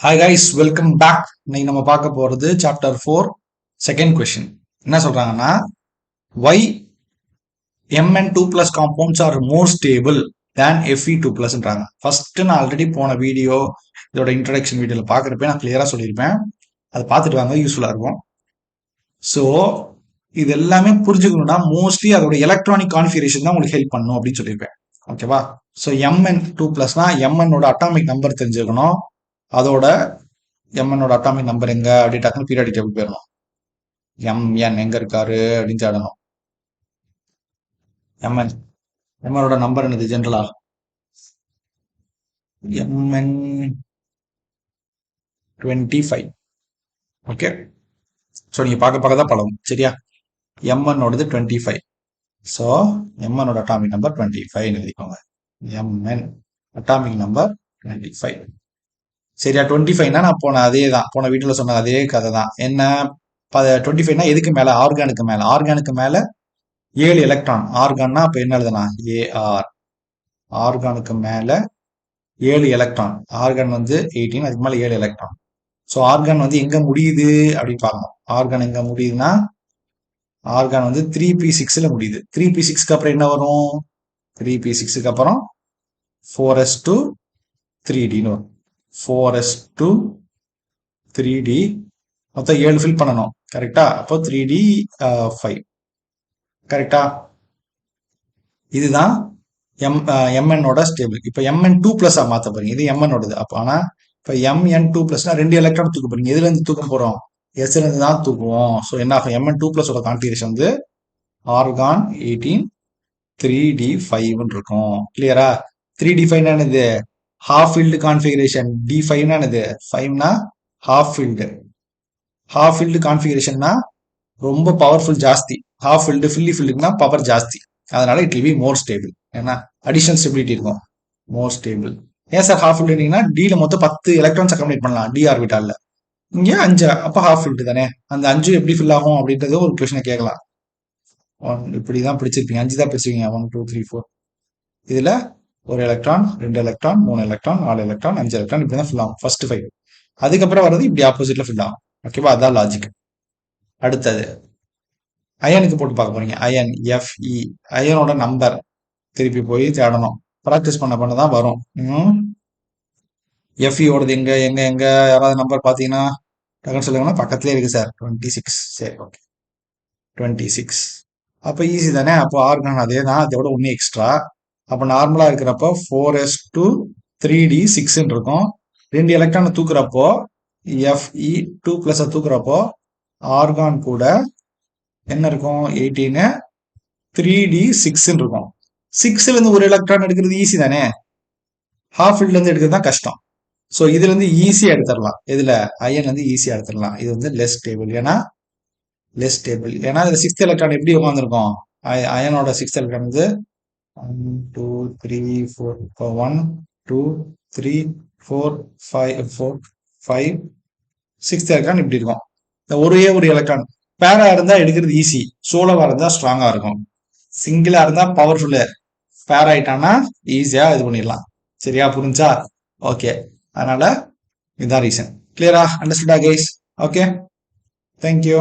Hi guys, welcome back. இன்னைக்கு நம்ம பார்க்க போகிறது சாப்டர் 4 செகண்ட் கொஷின். என்ன சொல்றாங்கன்னா, Y mn 2 plus compounds are more stable than fe 2 plusன்றாங்க. First நான் ஆல்ரெடி போன வீடியோ, இதோட இன்ட்ரடக்ஷன் வீடியோவில் பார்க்குறப்ப நான் கிளியராக சொல்லியிருப்பேன். அதை பார்த்துட்டு வாங்க, யூஸ்ஃபுல்லாக இருக்கும். ஸோ இது எல்லாமே புரிஞ்சுக்கணும்னா மோஸ்ட்லி அதோட எலக்ட்ரானிக் கான்ஃபிகரேஷன் தான் உங்களுக்கு ஹெல்ப் பண்ணும் அப்படின்னு சொல்லியிருப்பேன். ஓகேவா? ஸோ mn 2 plusனா mnோட அட்டாமிக் நம்பர் தெரிஞ்சுக்கணும். அதோட mnோட அட்டாமிக் நம்பர் எங்க அப்படி டக்குனு பீரியாடிக் டேபிள் போயிடணும். mn எங்க இருக்காரு அப்படின்னு தேடணும். mnோட நம்பர் என்னது ஜென்ரலா? mn 25. ஓகே, ஸோ நீங்க பார்க்க தான் பழகும். சரியா? mnோடது 25. ஸோ mnோட அட்டாமிக் நம்பர் 25 எழுதிக்கோங்க. mn atomic number 25. சரியா? 25னா நான் போன வீடியோல சொன்ன அதே கதை தான். என்ன 25னா எதுக்கு மேல? ஆர்கானுக்கு மேல 7 எலக்ட்ரான். ஆர்கான்னா அப்ப என்ன எழுதுனா? ஏஆர். ஆர்கானுக்கு மேல 7 எலக்ட்ரான். ஆர்கான் வந்து 18, அதுக்கு மேல 7 எலக்ட்ரான். ஸோ ஆர்கான் வந்து எங்க முடியுது அப்படின்னு பார்க்கணும். ஆர்கான் எங்க முடியுதுன்னா, ஆர்கான் வந்து 3p6ல முடியுது. 3p6க்கு அப்புறம் என்ன வரும்? 3p6க்கு அப்புறம் 4s2 3dன்னு வரும். 4s2 3d மொத்தம் 7 ஃபில் பண்ணணும். கரெக்டா? அப்போ 3d 5. கரெக்டா? இதுதான் mnோட ஸ்டேபிள். இப்போ mn 2 பிளஸ் மாத்த போறீங்க. இது mnோடது. அப்போ ஆனா இப்போ mn 2 பிளஸ்னா 2 எலக்ட்ரான் தூக்க போறீங்க. எதுல இருந்து தூக்க போறோம்? எஸ்ல இருந்து தான் தூக்குவோம். ஸோ என்ன ஆகும்? mn 2 பிளஸோட கான்ஃபிகரேஷன் வந்து ஆர்கான் 18 3d5 இருக்கும். கிளியரா? 3d5 என்னது? Half field configuration. d5 என்னது? 5னா ஹாஃப் ஃபீல்டு. ஹாஃப் ஃபீல்டு கான்ஃபிகரேஷன்னா ரொம்ப பவர்ஃபுல் ஜாஸ்தி. ஹாஃப் ஃபீல்டு ஃபீல்டுக்குனா பவர் ஜாஸ்தி. அதனால it will be more stable. ஏன்னா அடிஷனல் ஸ்டெபிலிட்டி இருக்கும். மோர் ஸ்டேபிள். ஏன் சார் ஹாஃப் ஃபீல்டுனா டில மொத்தம் 10 எலக்ட்ரான்ஸ் அக்கமடேட் பண்ணலாம் டி ஆர்பிட்டால்ல. இங்க 5, அப்ப ஹாஃப் ஃபீல்டு தானே. அந்த 5 எப்படி ஃபில் ஆகும் அப்படின்றது ஒரு கொஸ்டினை கேட்கலாம். இப்படிதான் பிடிச்சிருப்பீங்க. 5 தான் பிடிச்சிருக்கீங்க. 1 2 3 4. இதுல ஒரு electron, 2 electron, 3 electron, 4 electron, 5 electron, இப்படிதான் ஃபில் ஆகும். ஃபர்ஸ்ட் 5. அதுக்கப்புறம் வர்றது இப்படி ஆப்போசிட்ல ஃபில் ஆகும். ஓகேவா? அதான் லாஜிக். அடுத்தது அயனுக்கு போட்டு பார்க்க போறீங்க. Iron FE. அயனோட நம்பர் திருப்பி போய் தேடணும். ப்ராக்டிஸ் பண்ண தான் வரும். எஃப்இயோடது எங்க எங்க எங்க யாராவது நம்பர் பார்த்தீங்கன்னா டக்குன்னு சொல்லுங்கன்னா, பக்கத்துலேயே இருக்கு சார். 26. சரி, ஓகே, 26. அப்போ ஈஸி தானே. அப்போ ஆர்கான் அதே தான், அதோட ஒன்று எக்ஸ்ட்ரா. அப்போ நார்மலாக இருக்கிறப்போ 4s2 3d6 இருக்கும். 2 எலக்ட்ரான் தூக்குறப்போ எஃப்இ 2 பிளஸ் தூக்குறப்போ ஆர்கான் கூட என்ன இருக்கும்? 18 3d6 இருக்கும். 6ல இருந்து ஒரு எலக்ட்ரான் எடுக்கிறது ஈஸி தானே. ஹாஃப் ஃபீல்ட்ல இருந்து எடுக்கிறது தான் கஷ்டம். ஸோ இதுல இருந்து ஈஸியா எடுத்துடலாம். இதுல அயன் வந்து ஈஸியா எடுத்துடலாம். இது வந்து லெஸ் ஸ்டேபிள். ஏன்னா இதுல 6th எலக்ட்ரான் எப்படி உட்காந்துருக்கும்? அயனோட 6th எலக்ட்ரான் வந்து 1 2 3 4 1 2 3 4 5 4 5 6th எலக்ட்ரான் இப்படி இருக்கும். இந்த ஒரு எலக்ட்ரான் பேரா இருந்தா எடுக்கிறது ஈஸி. சோலோவா இருந்தா ஸ்ட்ராங்கா இருக்கும். சிங்கிளா இருந்தா பவர்ஃபுல்லு. பேர் ஆயிட்டான்னா ஈஸியா இது பண்ணிடலாம். சரியா? புரிஞ்சா? ஓகே. அதனால இதுதான் ரீசன். கிளியரா? அண்டர்ஸ்டாண்டா கைஸ்? Okay, thank you.